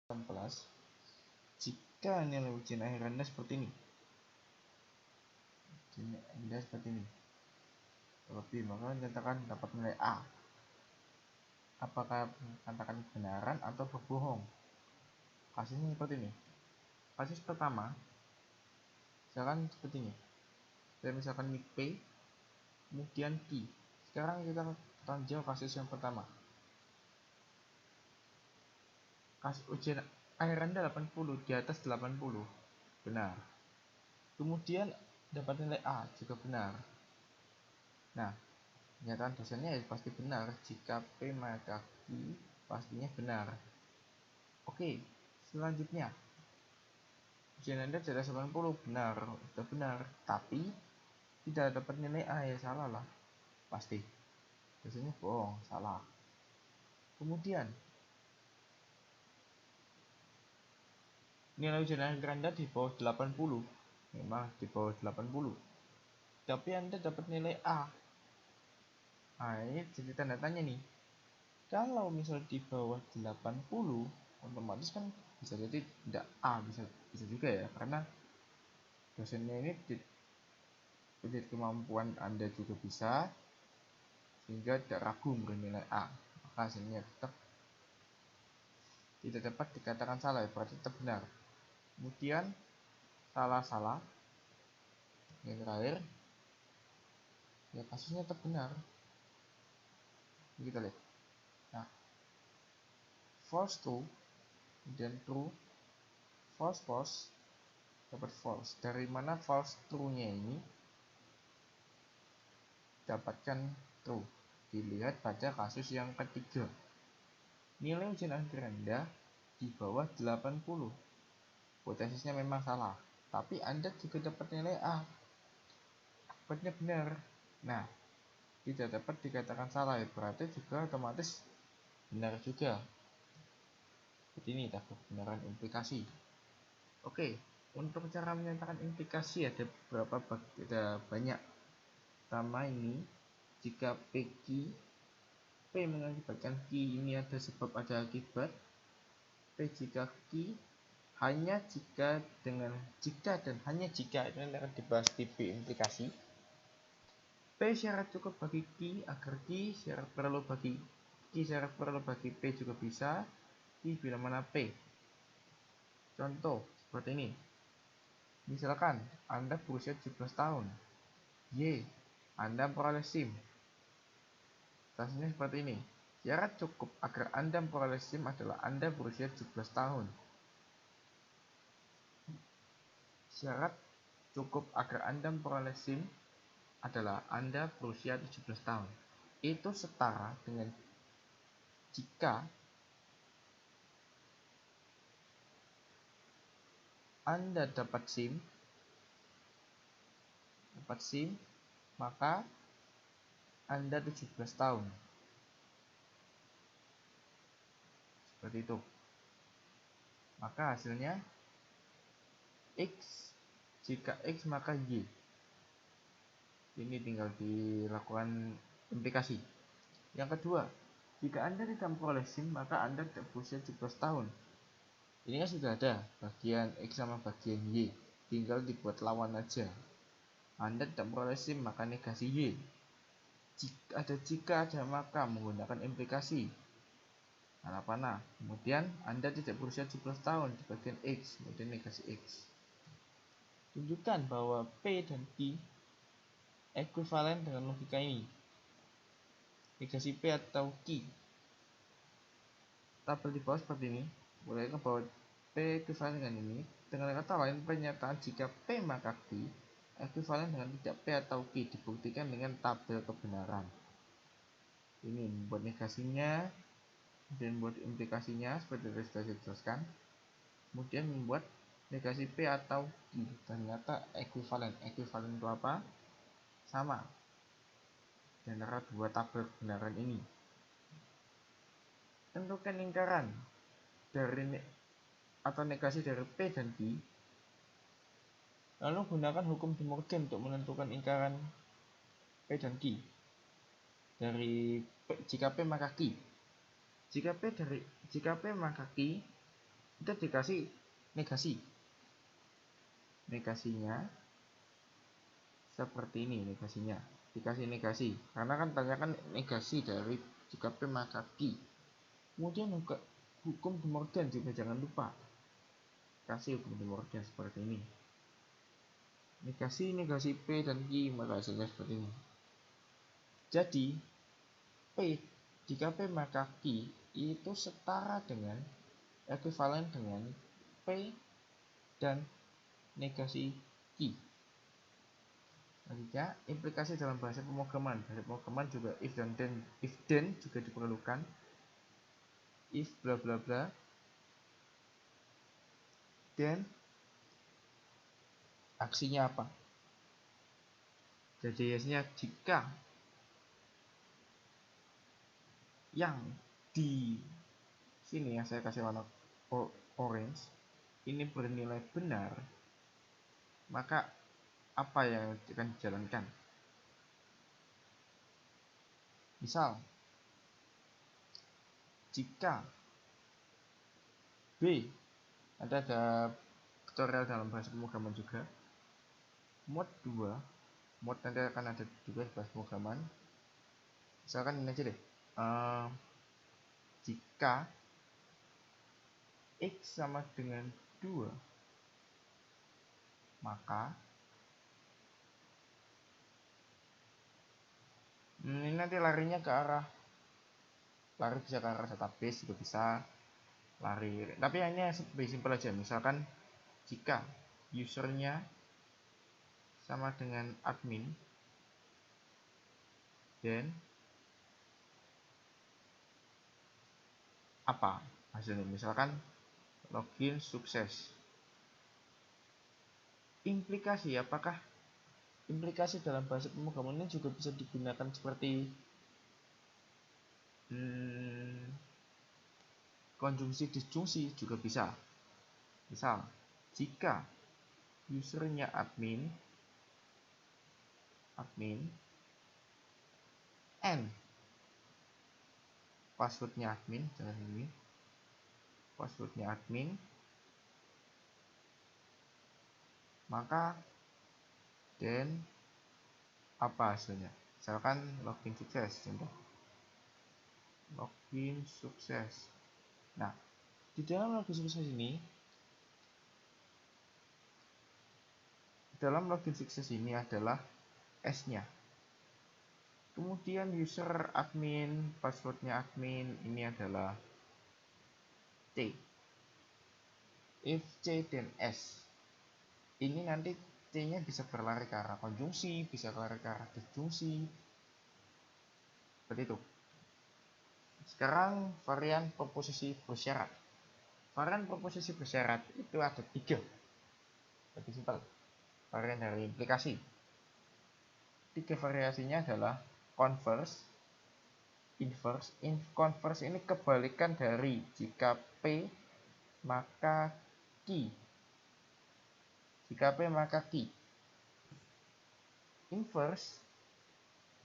kelas jika nilai ujian akhir Anda seperti ini. Ujian Anda seperti ini. Lebih, maka nyatakan dapat nilai A. Apakah katakan kebenaran atau berbohong? Kasusnya seperti ini. Kasus pertama, misalkan seperti ini. Saya misalkan ini P, kemudian Q. Sekarang kita tinjau kasus yang pertama. Kasus ujian akhir Anda 80, di atas 80. Benar. Kemudian dapat nilai A juga benar. Nah, pernyataan dosennya ya pasti benar. Jika P maka Q pastinya benar. Oke, selanjutnya ujian Anda di atas 80 benar, sudah benar. Tapi tidak dapat nilai A, ya salah lah. Pasti. Dosennya bohong, salah. Kemudian nilai ujian akhir Anda di bawah 80. Memang di bawah 80. Tapi Anda dapat nilai A. Nah, ini jadi tanda tanya nih. Kalau misal di bawah 80, otomatis kan bisa jadi tidak A, bisa juga ya, karena dosennya ini tidak kemampuan Anda juga bisa, sehingga tidak ragu bernilai A. Maka hasilnya tetap tidak dapat dikatakan salah, ya, berarti tetap benar. Kemudian salah yang terakhir, ya kasusnya tetap benar. Kita lihat. Nah, false true, kemudian true, false dapat false. Dari mana false true-nya ini? Dapatkan true. Dilihat pada kasus yang ketiga. Nilai ujian akhir Anda di bawah 80. Hipotesisnya memang salah, tapi Anda juga dapat nilai A. Dapatnya benar. Nah, tidak dapat dikatakan salah, ya berarti juga otomatis benar juga. Jadi ini tabel kebenaran implikasi. Oke, untuk cara menyatakan implikasi ada banyak. Pertama ini, jika P mengakibatkan Q, ini ada sebab ada akibat. P jika Q, hanya jika dan hanya jika ini akan dibahas di P implikasi. P syarat cukup bagi Q agar Q syarat perlu bagi P juga bisa. Q bila mana P. Contoh seperti ini. Misalkan Anda berusia 17 tahun. Y, Anda memperoleh SIM. Kasusnya seperti ini. Syarat cukup agar Anda memperoleh SIM adalah Anda berusia 17 tahun. Syarat cukup agar Anda memperoleh SIM adalah Anda berusia 17 tahun. Itu setara dengan jika Anda dapat SIM, maka Anda 17 tahun. Seperti itu. Maka hasilnya X, jika X maka Y. Ini tinggal dilakukan implikasi. Yang kedua, jika Anda tidak memperoleh SIM, maka Anda tidak berusia 17 tahun. Ini kan sudah ada bagian X sama bagian Y, tinggal dibuat lawan aja. Anda tidak memperoleh SIM, maka negasi Y. Jika ada maka menggunakan implikasi. Mana? Kemudian Anda tidak berusia 17 tahun di bagian X, kemudian negasi X. Tunjukkan bahwa P dan Q ekuivalen dengan logika ini. Negasi P atau Q. Tabel di bawah seperti ini. Boleh bahwa P ekuivalen dengan ini. Dengan kata lain, pernyataan jika P maka Q ekuivalen dengan tidak P atau Q dibuktikan dengan tabel kebenaran. Ini membuat negasinya dan membuat implikasinya seperti yang sudah saya jelaskan. Kemudian membuat negasi P atau Q. Ternyata ekuivalen. Ekuivalen itu apa? Sama di antara dua tabel kebenaran ini. Tentukan lingkaran dari atau negasi dari P dan Q. Lalu gunakan hukum De Morgan untuk menentukan lingkaran P dan Q. Dari jika P maka Q. Jika P maka Q, kita dikasih negasi. Negasinya seperti ini, negasinya dikasih negasi karena kan tanyakan negasi dari jika P maka Q. Kemudian juga hukum De Morgan juga jangan lupa, kasih hukum De Morgan seperti ini, negasi P dan Q, maka hasilnya seperti ini. Jadi P jika P maka Q itu setara dengan, ekuivalen dengan P dan negasi Q. Selanjutnya, implikasi dalam bahasa pemrograman. Bahasa pemrograman juga if dan then juga diperlukan. If bla bla bla, then aksinya apa? Jadi hasilnya jika yang di sini yang saya kasih warna orange ini bernilai benar, maka apa yang akan dijalankan? Misal, jika B, ada tutorial dalam bahasa pemrograman juga, mod 2, mod nanti akan ada juga di bahasa pemrograman. Misalkan ini aja deh, jika X sama dengan 2, maka ini nanti larinya ke arah, lari bisa ke arah database juga bisa lari, tapi hanya lebih simpel aja. Misalkan jika usernya sama dengan admin, dan apa hasilnya? Misalkan login sukses. Implikasi, apakah implikasi dalam bahasa pemrograman ini juga bisa digunakan seperti konjungsi disjungsi juga bisa. Misal, jika usernya admin and passwordnya admin, jangan ini, passwordnya admin, maka dan apa hasilnya? Misalkan login sukses, contoh login sukses. Nah, di dalam login sukses ini, adalah S-nya. Kemudian user admin, passwordnya admin, ini adalah T. If C dan S, ini nanti C-nya bisa berlari ke arah konjungsi, bisa berlari ke arah disjungsi, seperti itu. Sekarang varian proposisi bersyarat. Varian proposisi bersyarat itu ada 3. Lebih simpel. Varian dari implikasi. 3 variasinya adalah converse, inverse. Converse ini kebalikan dari jika P maka Q. Jika P maka Q.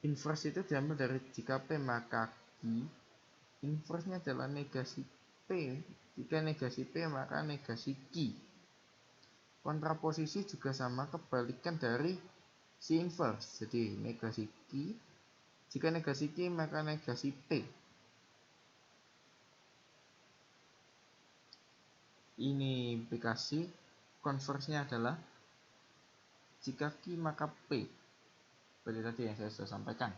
Inverse itu diambil dari jika P maka Q. Inverse-nya adalah negasi P. Jika negasi P maka negasi Q. Kontraposisi juga sama, kebalikan dari si inverse. Jadi negasi Q, jika negasi Q maka negasi P. Ini implikasi. Converse-nya adalah jika Q maka P. Seperti tadi yang saya sudah sampaikan.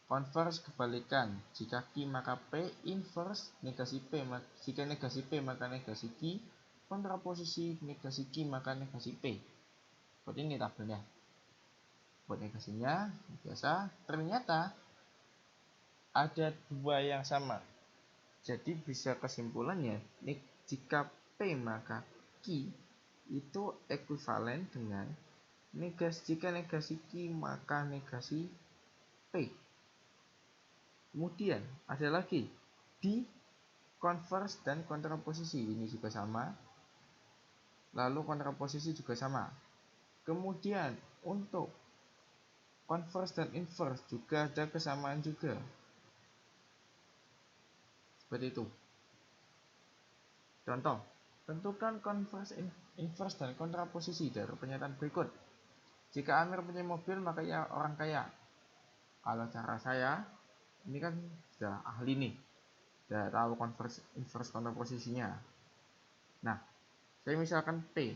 Converse kebalikan, jika Q maka P. Inverse negasi P, jika negasi P maka negasi Q. Kontraposisi negasi Q maka negasi P. Seperti ini tabelnya. Buat negasinya biasa, ternyata ada 2 yang sama. Jadi bisa kesimpulannya, jika P maka Q itu ekuivalen dengan jika negasi Q maka negasi P. Kemudian ada lagi di converse dan kontraposisi, ini juga sama. Lalu kontraposisi juga sama. Kemudian untuk converse dan inverse juga ada kesamaan juga. Seperti itu. Contoh, Tentukan konversi inverse dan kontraposisi dari pernyataan berikut. Jika Amir punya mobil, maka ia orang kaya. Kalau cara saya, ini kan sudah ahli nih, sudah tahu inverse kontraposisinya. Nah, saya misalkan P.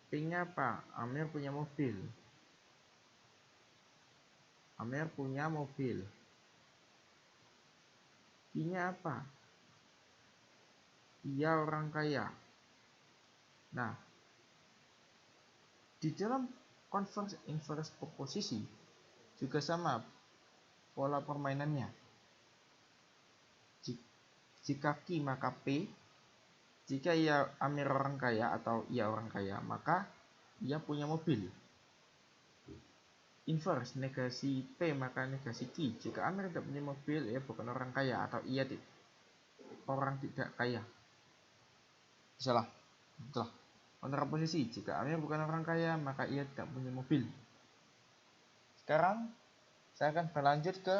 P-nya apa? Amir punya mobil. Amir punya mobil. Q-nya apa? Ia orang kaya. Nah, di dalam converse inverse proposisi juga sama pola permainannya. Jika Q maka P. Jika ia Amir orang kaya atau ia orang kaya, maka ia punya mobil. Inverse negasi P maka negasi Q. Jika Amir tidak punya mobil, ia bukan orang kaya atau ia orang tidak kaya. Salah. Betul. Kontraposisi, jika Amir bukan orang kaya, maka ia tidak punya mobil. Sekarang saya akan berlanjut ke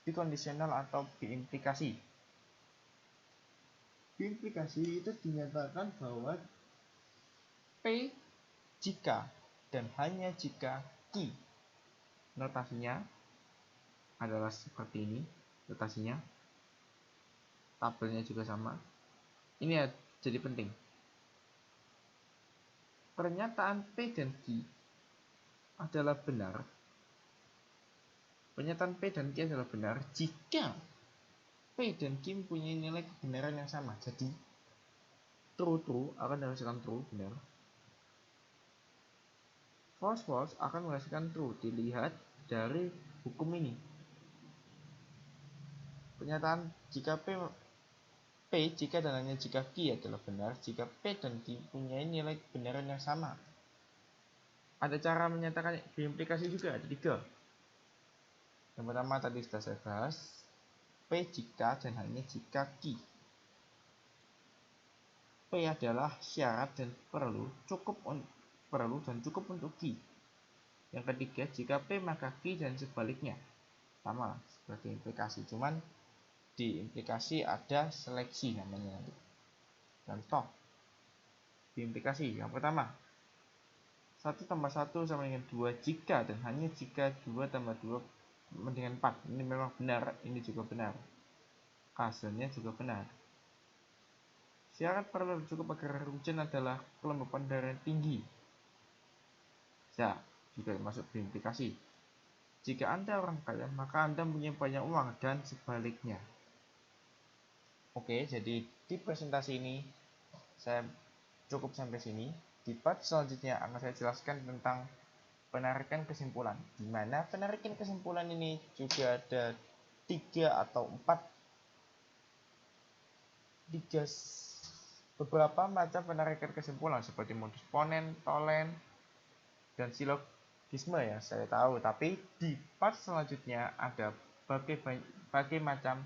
bikondisional atau biimplikasi. Biimplikasi itu dinyatakan bahwa P jika dan hanya jika Q. Notasinya adalah seperti ini. Notasinya, tabelnya juga sama. Ini ya jadi penting. Pernyataan P dan Q adalah benar. Pernyataan P dan Q adalah benar jika P dan Q mempunyai nilai kebenaran yang sama. Jadi true akan menghasilkan true, benar. False akan menghasilkan true. Dilihat dari hukum ini. Pernyataan jika P jika dan hanya jika Q adalah benar jika P dan Q mempunyai nilai kebenaran yang sama. Ada cara menyatakan biimplikasi juga, ada 3. Yang pertama tadi sudah saya bahas, P jika dan hanya jika Q. P adalah syarat dan cukup untuk Q. Yang ketiga, jika P maka Q dan sebaliknya. Sama seperti implikasi, cuman di implikasi ada seleksi namanya nanti. Contoh biimplikasi yang pertama, 1 tambah 1 sama dengan 2 jika dan hanya jika 2 tambah 2 sama dengan 4. Ini memang benar, ini juga benar. Hasilnya juga benar. Syarat paralel cukup agar air hujan adalah kelembapan udara yang tinggi. Ya, juga masuk biimplikasi. Jika Anda orang kaya, maka Anda punya banyak uang dan sebaliknya. Oke, jadi di presentasi ini saya cukup sampai sini. Di part selanjutnya akan saya jelaskan tentang penarikan kesimpulan, di mana penarikan kesimpulan ini juga ada 3 atau 4 beberapa macam penarikan kesimpulan seperti modus ponen, tolen, dan silogisme ya saya tahu. Tapi di part selanjutnya ada berbagai macam